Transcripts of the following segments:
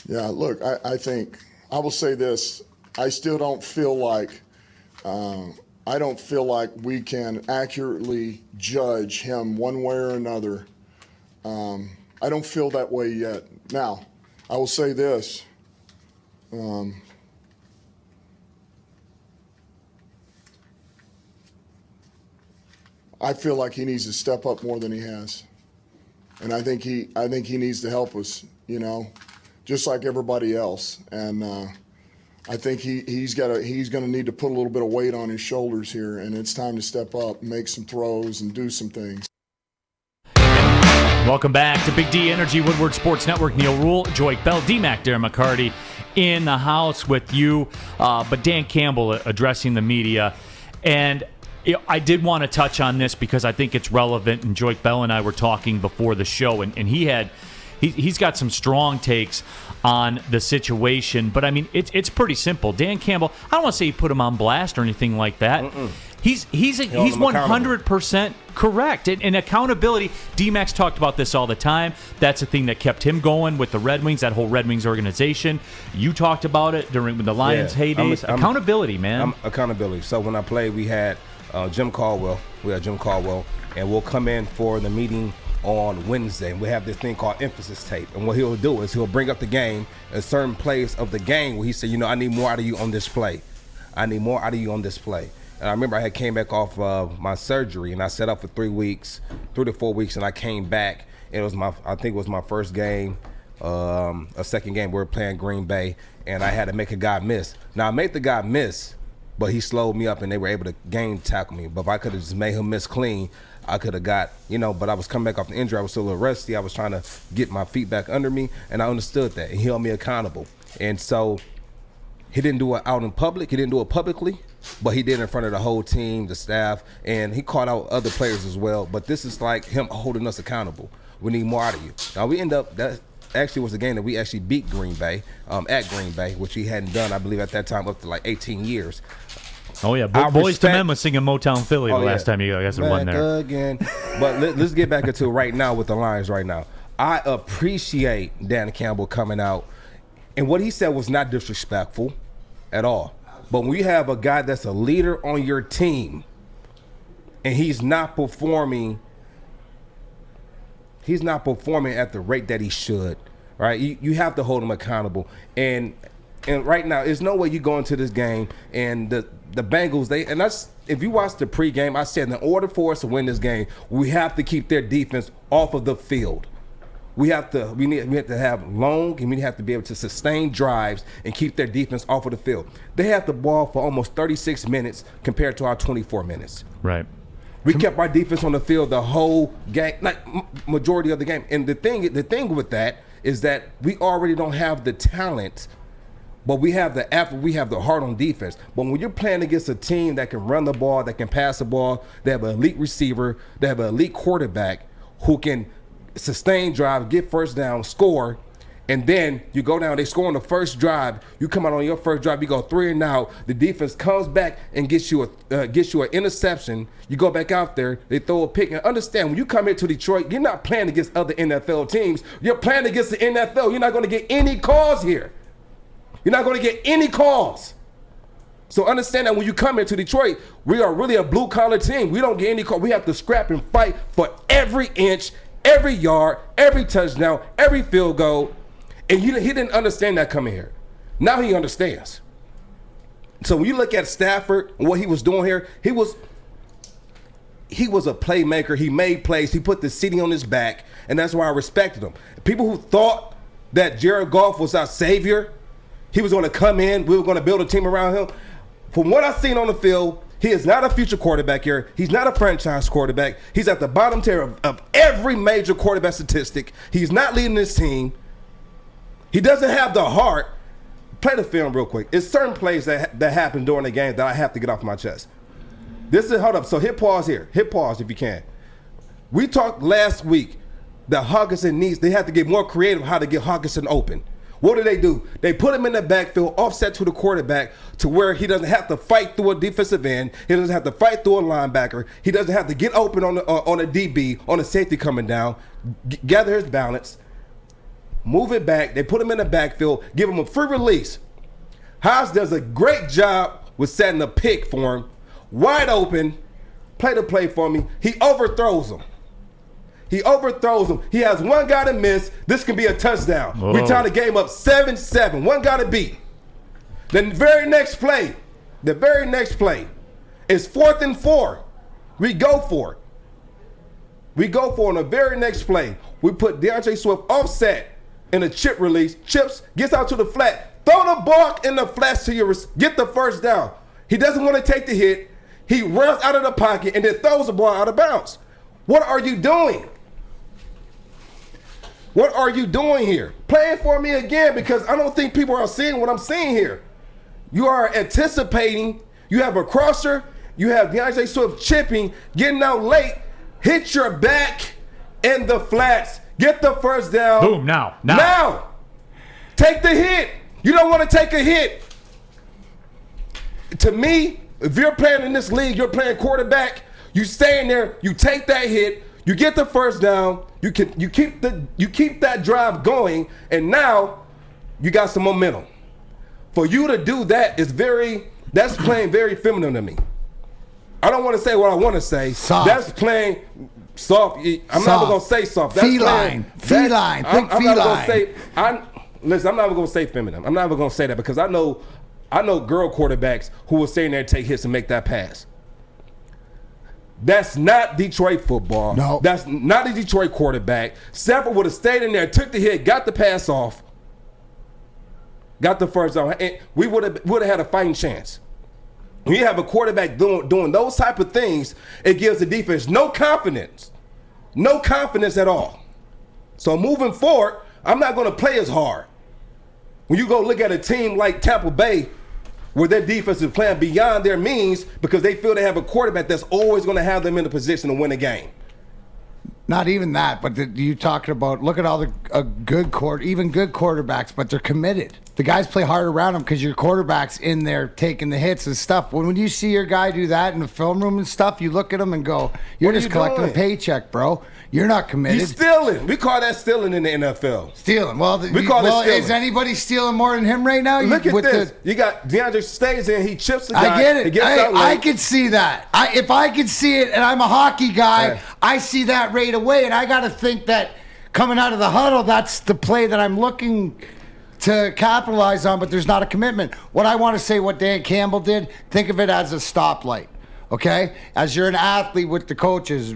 Yeah, look, I think I will say this. I still don't feel like we can accurately judge him one way or another. I don't feel that way yet. Now, I will say this. I feel like he needs to step up more than he has, and I think he needs to help us. Just like everybody else. And I think he's going to need to put a little bit of weight on his shoulders here, and it's time to step up, make some throws, and do some things. Welcome back to Big D Energy, Woodward Sports Network. Neil Rule, Joique Bell, D-Mac, Darren McCarty in the house with you. But Dan Campbell addressing the media. And I did want to touch on this because I think it's relevant. And Joique Bell and I were talking before the show, and he's got some strong takes on the situation. But, I mean, it's pretty simple. Dan Campbell, I don't want to say he put him on blast or anything like that. Mm-mm. He's 100% correct. And accountability, D-Max talked about this all the time. That's the thing that kept him going with the Red Wings, that whole Red Wings organization. You talked about it during the Lions' heydays. Accountability, man. Accountability. So when I played, we had Jim Caldwell. And we'll come in for the meeting on Wednesday. We have this thing called emphasis tape. And what he'll do is he'll bring up the game, a certain plays of the game where he said, I need more out of you on this play. And I remember I had came back off my surgery, and I set up for 3 to 4 weeks, and I came back. It was I think it was my first game, a second game. We were playing Green Bay, and I had to make a guy miss. Now I made the guy miss, but he slowed me up, and they were able to game tackle me. But if I could have just made him miss clean, I could have got, but I was coming back off the injury. I was still a little rusty. I was trying to get my feet back under me, and I understood that. And he held me accountable. And so he didn't do it out in public. He didn't do it publicly, but he did in front of the whole team, the staff, and he called out other players as well. But this is like him holding us accountable. We need more out of you. Now, that actually was the game that we actually beat Green Bay, at Green Bay, which he hadn't done, I believe, at that time up to like 18 years. Oh, yeah. Boys to Men was singing Motown Philly the last time you guys won there. Again. But let's get back into it right now with the Lions right now. I appreciate Dan Campbell coming out. And what he said was not disrespectful at all. But when you have a guy that's a leader on your team and he's not performing at the rate that he should, right? You have to hold him accountable. And right now, there's no way you go into this game and the Bengals, if you watch the pregame, I said in order for us to win this game, we have to keep their defense off of the field. We have to have long, and we have to be able to sustain drives and keep their defense off of the field. They had the ball for almost 36 minutes compared to our 24 minutes. Right. We kept our defense on the field the whole game, like majority of the game. And the thing with that is that we already don't have the talent, but we have the effort, we have the heart on defense. But when you're playing against a team that can run the ball, that can pass the ball, they have an elite receiver, they have an elite quarterback who can sustain drive, get first down, score, and then you go down, they score on the first drive, you come out on your first drive, you go 3 and out, the defense comes back and gets you an interception, you go back out there, they throw a pick. And understand, when you come into Detroit, you're not playing against other NFL teams, you're playing against the NFL. You're not going to get any calls here. You're not going to get any calls. So understand that when you come into Detroit, we are really a blue-collar team. We don't get any calls. We have to scrap and fight for every inch, every yard, every touchdown, every field goal. And he didn't understand that coming here. Now he understands. So when you look at Stafford and what he was doing here, he was a playmaker. He made plays. He put the city on his back, and that's why I respected him. People who thought that Jared Goff was our savior, he was going to come in, we were going to build a team around him. From what I've seen on the field, he is not a future quarterback here. He's not a franchise quarterback. He's at the bottom tier of every major quarterback statistic. He's not leading this team. He doesn't have the heart. Play the film real quick. It's certain plays that happen during the game that I have to get off my chest. Hold up. So hit pause here. Hit pause if you can. We talked last week that Hawkinson they have to get more creative how to get Hawkinson open. What do? They put him in the backfield, offset to the quarterback, to where he doesn't have to fight through a defensive end. He doesn't have to fight through a linebacker. He doesn't have to get open on a DB, on a safety coming down, gather his balance, move it back. They put him in the backfield, give him a free release. Haas does a great job with setting a pick for him. Wide open, play the play for me. He overthrows him. He has one guy to miss. This can be a touchdown. Whoa. We tie the game up 7-7. One guy to beat. Then the very next play is 4th and 4. We go for it. On the very next play. We put DeAndre Swift offset in a chip release. Chips, gets out to the flat. Throw the ball in the flats to get the first down. He doesn't want to take the hit. He runs out of the pocket and then throws the ball out of bounds. What are you doing? What are you doing here? Play it for me again, because I don't think people are seeing what I'm seeing here. You are anticipating. You have a crosser. You have DeAndre Swift chipping, getting out late. Hit your back in the flats. Get the first down. Boom, now. Take the hit. You don't want to take a hit. To me, if you're playing in this league, you're playing quarterback, you stay in there, you take that hit, you get the first down, you keep that drive going, and now you got some momentum. For you to do that that's playing very feminine to me. I don't want to say what I want to say. Soft. That's playing soft. I'm not even going to say soft. That's feline. Feline. Think I'm feline. not going to say. Listen, I'm not even going to say feminine. I'm not even going to say that, because I know girl quarterbacks who will stay in there and take hits and make that pass. That's not Detroit football. No. That's not a Detroit quarterback. Stafford would have stayed in there, took the hit, got the pass off, got the first down, and we would have had a fighting chance. When you have a quarterback doing those type of things, it gives the defense no confidence at all. So moving forward, I'm not going to play as hard. When you go look at a team like Tampa Bay, where their defense is playing beyond their means because they feel they have a quarterback that's always going to have them in a position to win a game. Not even that, but you talking about, look at all the good quarterbacks, but they're committed. The guys play hard around them because your quarterback's in there taking the hits and stuff. When you see your guy do that in the film room and stuff, you look at him and go, you're just collecting a paycheck, bro. You're not committed. He's stealing. We call that stealing in the NFL. Stealing. Well, we call it stealing. Is anybody stealing more than him right now? Look at this. You got DeAndre stays in. He chips the guy. I get it. He gets out late. I could see that. If I could see it, and I'm a hockey guy, Right. I see that right away, and I got to think that coming out of the huddle, that's the play that I'm looking to capitalize on, but there's not a commitment. What I want to say, what Dan Campbell did, think of it as a stoplight, okay? As you're an athlete with the coaches,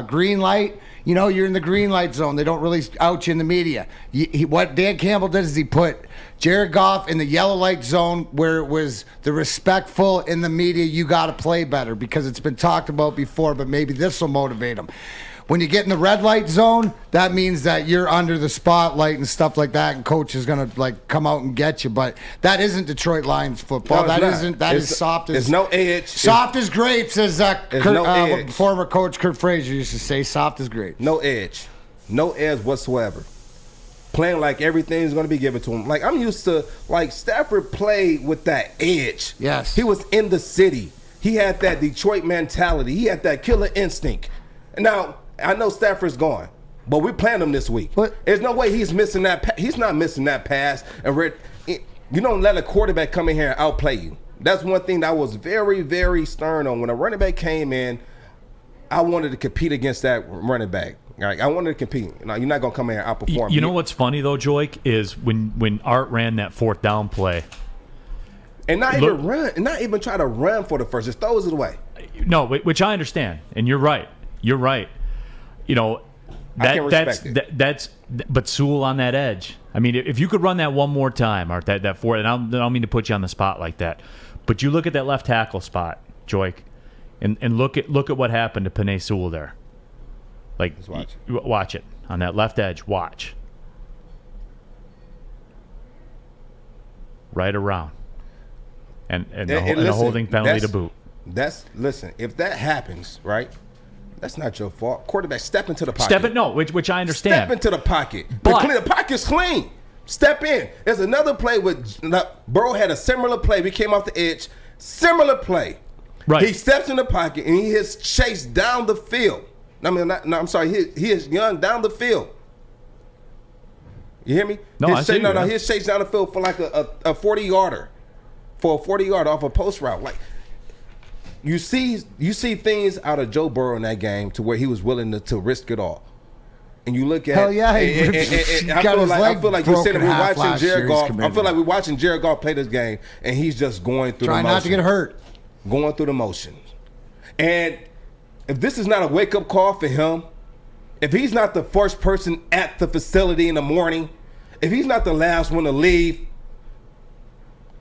green light, you're in the green light zone. They don't really out you in the media. What Dan Campbell did is he put Jared Goff in the yellow light zone where it was the respectful in the media, you got to play better, because it's been talked about before, but maybe this will motivate him. When you get in the red light zone, that means that you're under the spotlight and stuff like that, and coach is going to come out and get you. But that isn't Detroit Lions football. No, That is soft as... There's no edge. Soft as grapes, as no edge. former coach Kurt Frazier used to say, soft as grapes. No edge. No edge whatsoever. Playing like everything's going to be given to him. Like, I'm used to, Stafford played with that edge. Yes. He was in the city. He had that Detroit mentality. He had that killer instinct. Now, I know Stafford's gone, but we're playing him this week. What? There's no way he's missing that. He's not missing that pass. And you don't let a quarterback come in here and outplay you. That's one thing that I was very, very stern on. When a running back came in, I wanted to compete against that running back. Right? I wanted to compete. Now, you're not going to come in here and outperform me. You know what's funny, though, Joique, is when Art ran that 4th down play. And not even try to run for the first. Just throws it away. No, which I understand. And you're right. I can respect it. But Sewell on that edge. I mean, if you could run that one more time, Art, that 4, and I don't mean to put you on the spot like that, but you look at that left tackle spot, Joique, and look at what happened to Penei Sewell there. Let's Watch it on that left edge. Watch. Right around, and a holding penalty to boot. If that happens, right? That's not your fault. Quarterback, step into the pocket. Which I understand. Step into the pocket. But the pocket's clean. Step in. There's another play with Burrow had a similar play. We came off the edge. Similar play. Right. He steps in the pocket and he is chased down the field. He is Young down the field. You hear me? No, I see you, man. His shakes down the field for like a 40-yarder. For a 40-yarder off a post route. Like, you see things out of Joe Burrow in that game to where he was willing to risk it all. And you look at Hell yeah, I feel like you said we're watching Jared Goff. I feel like we're watching Jared Goff play this game, and he's just going through the motions. Trying not to get hurt. Going through the motions. And if this is not a wake-up call for him, if he's not the first person at the facility in the morning, if he's not the last one to leave,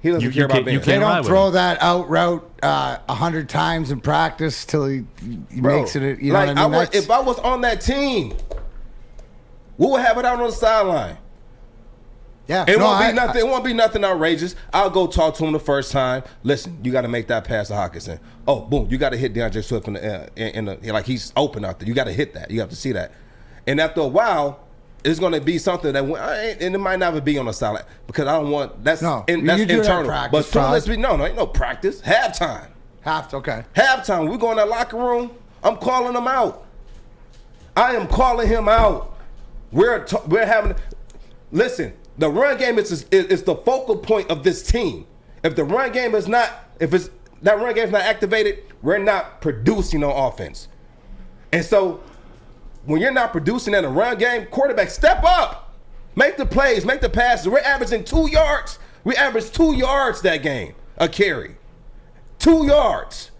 he doesn't care about being. They don't throw that out route 100 times in practice till he makes it. You know what I mean? If I was on that team, we would have it out on the sideline. Yeah, it won't be nothing outrageous. I'll go talk to him the first time. Listen, you got to make that pass to Hawkinson. Oh, boom, you got to hit DeAndre Swift in the like he's open out there. You got to hit that. You have to see that. And after a while, it's going to be something that and it might never be on the sideline because I don't want that's internal. Practice, but let's be ain't no practice. Halftime. Okay. Halftime. We go in that locker room. I'm calling him out. I am calling him out. We're having. Listen, the run game is the focal point of this team. If the run game is not, that run game is not activated, we're not producing on offense. And so, when you're not producing in a run game, quarterback, step up, make the plays, make the passes. We're averaging 2 yards. We averaged 2 yards that game, a carry, 2 yards.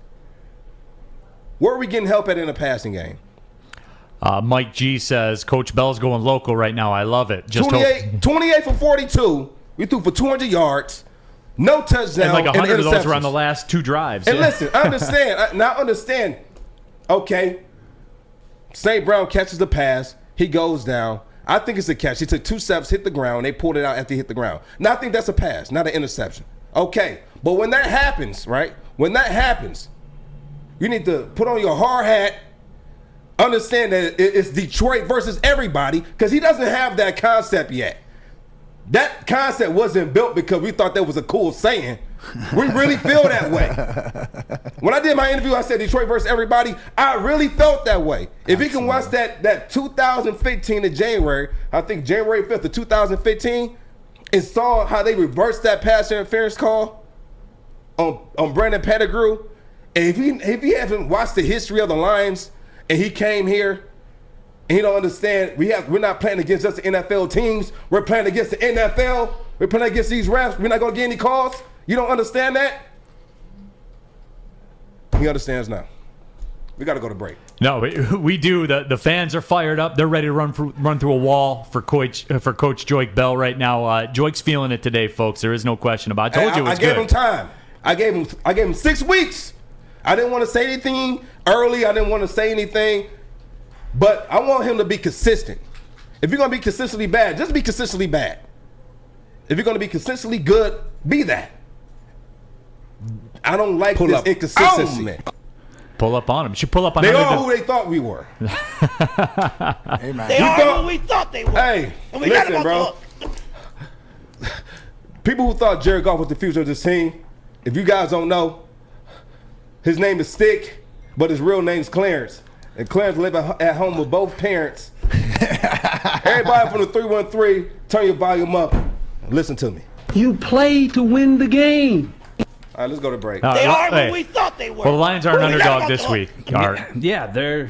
Where are we getting help at in the passing game? Mike G says, Coach Bell's going local right now. I love it. 28 for 42. We threw for 200 yards. No touchdown. And like 100 of those were on the last 2 drives. And listen, I understand. Okay. St. Brown catches the pass. He goes down. I think it's a catch. He took 2 steps, hit the ground. They pulled it out after he hit the ground. Now, I think that's a pass, not an interception. Okay. But when that happens, right? When that happens, you need to put on your hard hat. Understand that it's Detroit versus everybody because he doesn't have that concept yet. That concept wasn't built because we thought that was a cool saying. We really feel that way. When I did my interview, I said Detroit versus everybody. I really felt that way. If you can watch that 2015 in January, I think January 5th of 2015, and saw how they reversed that pass interference call on Brandon Pettigrew, and if he hasn't watched the history of the Lions, and he came here and he don't understand we're not playing against just the NFL teams. We're playing against the NFL. We're playing against these refs. We're not going to get any calls. You don't understand that? He understands now. We got to go to break. No, we do. The fans are fired up. They're ready to run through a wall for Coach Joique Bell right now. Joique's feeling it today, folks. There is no question about it. I told you it was good. I gave him time. I gave him 6 weeks. I didn't want to say anything early. I didn't want to say anything. But I want him to be consistent. If you're going to be consistently bad, just be consistently bad. If you're going to be consistently good, be that. I don't like this inconsistency. Pull up on him. You should pull up on They are who they thought we were. Hey, man. They are who we thought they were. Hey, and we listen, bro. People who thought Jared Goff was the future of this team, if you guys don't know, his name is Stick, but his real name is Clarence. And Clarence live at home with both parents. Everybody from the 313, turn your volume up. Listen to me. You play to win the game. All right, let's go to break. They are who we thought they were. Well, the Lions are an underdog this week. Yeah, they're